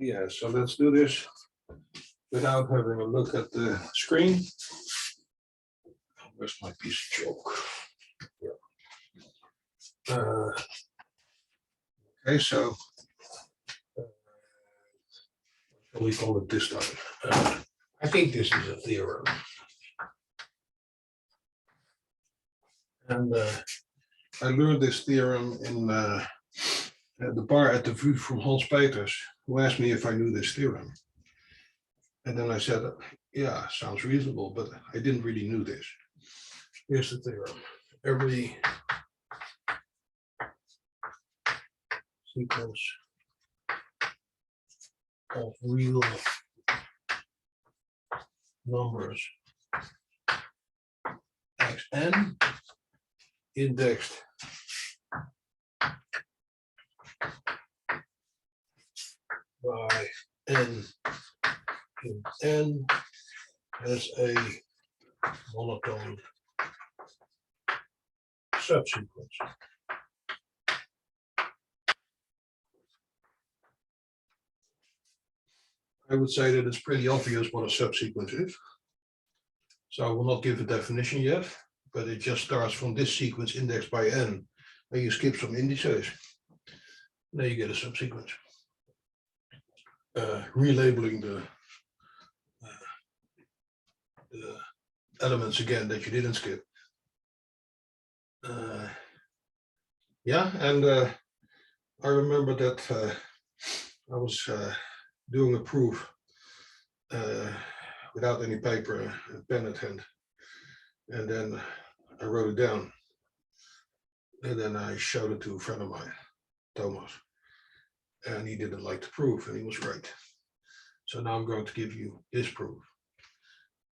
Yeah, so let's do this without having a look at the screen. Where's my piece of chalk? Yeah. Okay, so what shall we call it this time? I think this is a theorem. And I learned this theorem in the bar at the Vue from Hans Peters, who asked me if I knew this theorem. And then I said, yeah, sounds reasonable, but I didn't really know this. Here's the theorem. Every sequence of real numbers xn indexed by n in n has a monotone subsequence. I would say that it's pretty obvious what a subsequence is. So I will not give a definition yet, but it just starts from this sequence indexed by n, and you skip some indices. Now you get a subsequence. Relabeling the elements again that you didn't skip. Yeah, and I remember that I was doing a proof without any paper and pen at hand, and then I wrote it down, and then I showed it to a friend of mine, Thomas, and he didn't like the proof, and he was right. So now I'm going to give you his proof,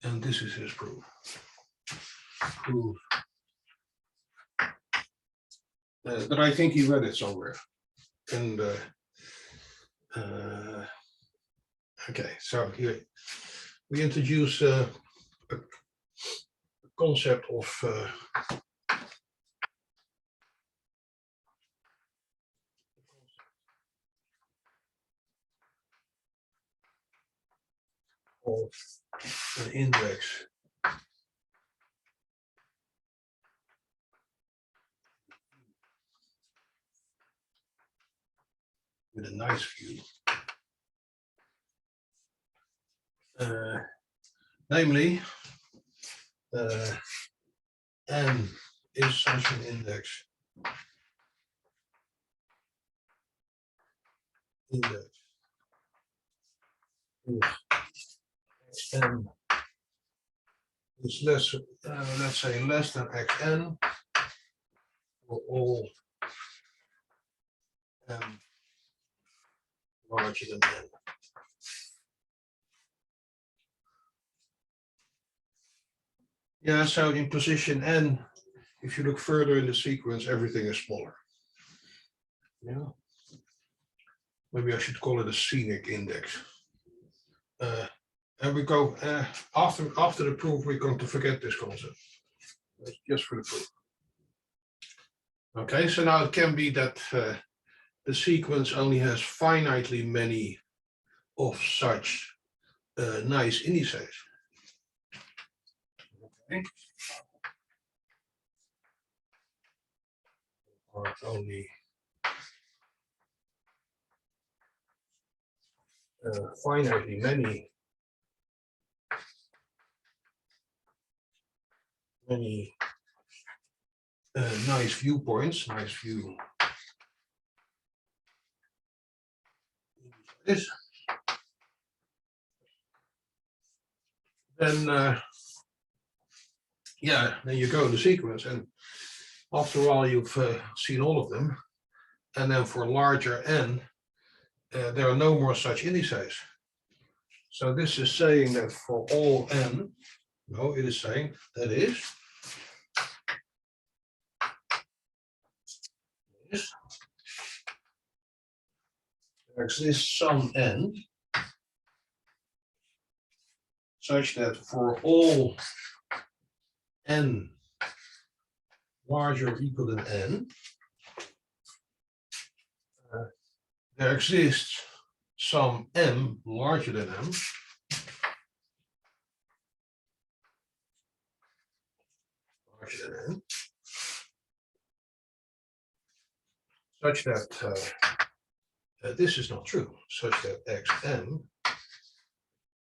and this is his proof. But I think he read it somewhere, and okay, so here we introduce a concept of an index with a nice view. Namely, n is such an index. If n is less, let's say less than xn for all n larger than n. Yeah, so in position n, if you look further in the sequence, everything is smaller. Yeah. Maybe I should call it a scenic index. And we go after the proof, we're going to forget this concept. That's just for the proof. Okay, so now it can be that the sequence only has finitely many of such nice indices. Okay. Or only finitely many nice viewpoints, nice view. This. Then yeah, then you go in the sequence, and after a while you've seen all of them, and then for larger n, there are no more such indices. So this is saying that for all n, no, it is saying that is there exists some n such that for all n larger or equal than n, there exists some m larger than m, such that this is not true, such that xm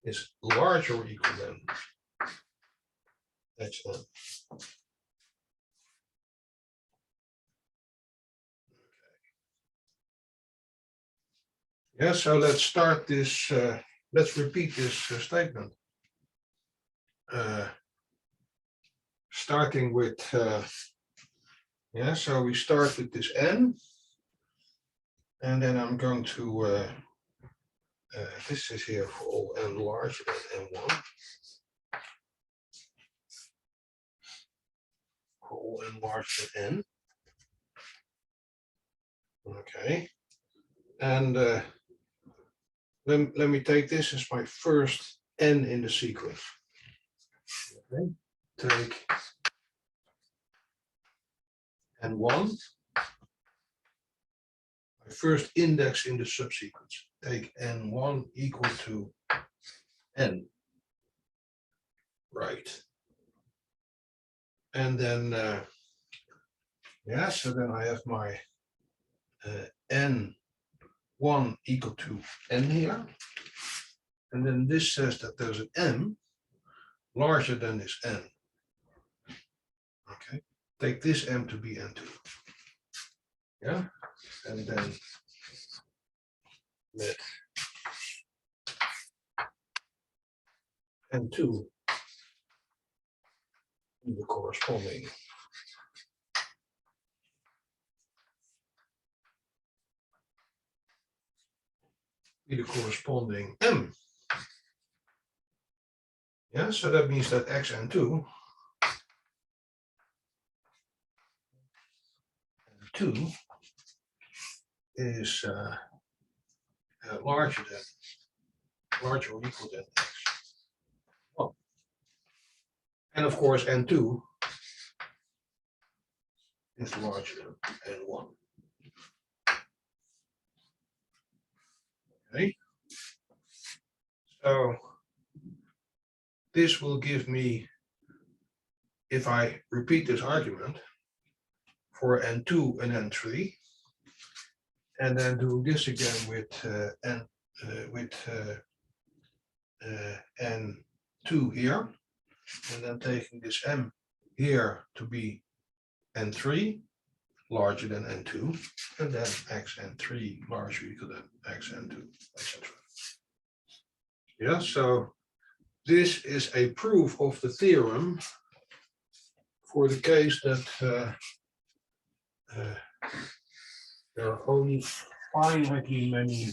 is larger or equal than xm. Yeah, so let's start this, let's repeat this statement. Starting with, yeah, so we start with this n, and then I'm going to, this is here for all n larger than n1. For all n larger than n. Okay. And let me take this as my first n in the sequence. Okay. Take n1, my first index in the subsequence. Take n1 equal to n. Right. And then, yeah, so then I have my n1 equal to n here. And then this says that there's an m larger than this n. Okay, take this m to be n2. Yeah, and then let n2 be the corresponding m. Yeah, so that means that xn2 is larger or equal than x1. And of course n2 is larger than n1. Okay, so this will give me, if I repeat this argument for n2 and n3, and then do this again with n2 here, and then taking this m here to be n3 larger than n2, and then xn3 larger or equal than xn2, etc. Yeah, so this is a proof of the theorem for the case that there are only finitely many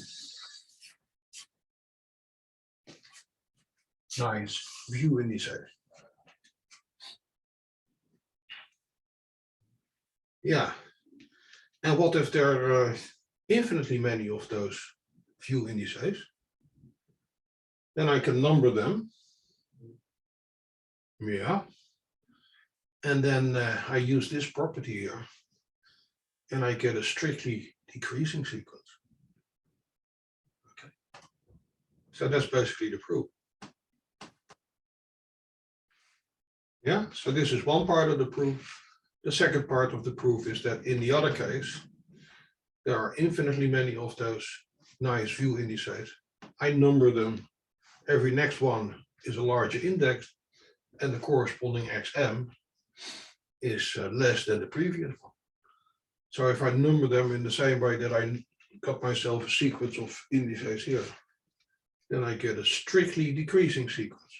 nice view indices. Yeah, and what if there are infinitely many of those view indices? Then I can number them. Yeah, and then I use this property here, and I get a strictly decreasing sequence. Okay, so that's basically the proof. Yeah, so this is one part of the proof. The second part of the proof is that in the other case, there are infinitely many of those nice view indices. I number them. Every next one is a larger index, and the corresponding xm is less than the previous one. So if I number them in the same way that I got myself a sequence of indices here, then I get a strictly decreasing sequence.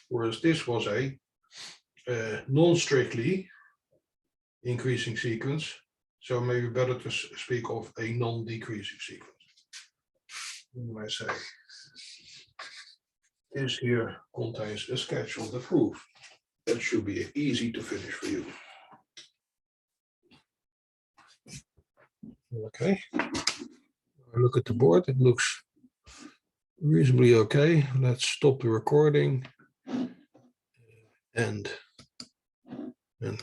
Whereas this was a non-strictly increasing sequence. So maybe better to speak of a non-decreasing sequence. When I say this here contains a sketch of the proof, that should be easy to finish for you. Okay, I look at the board, it looks reasonably okay. Let's stop the recording and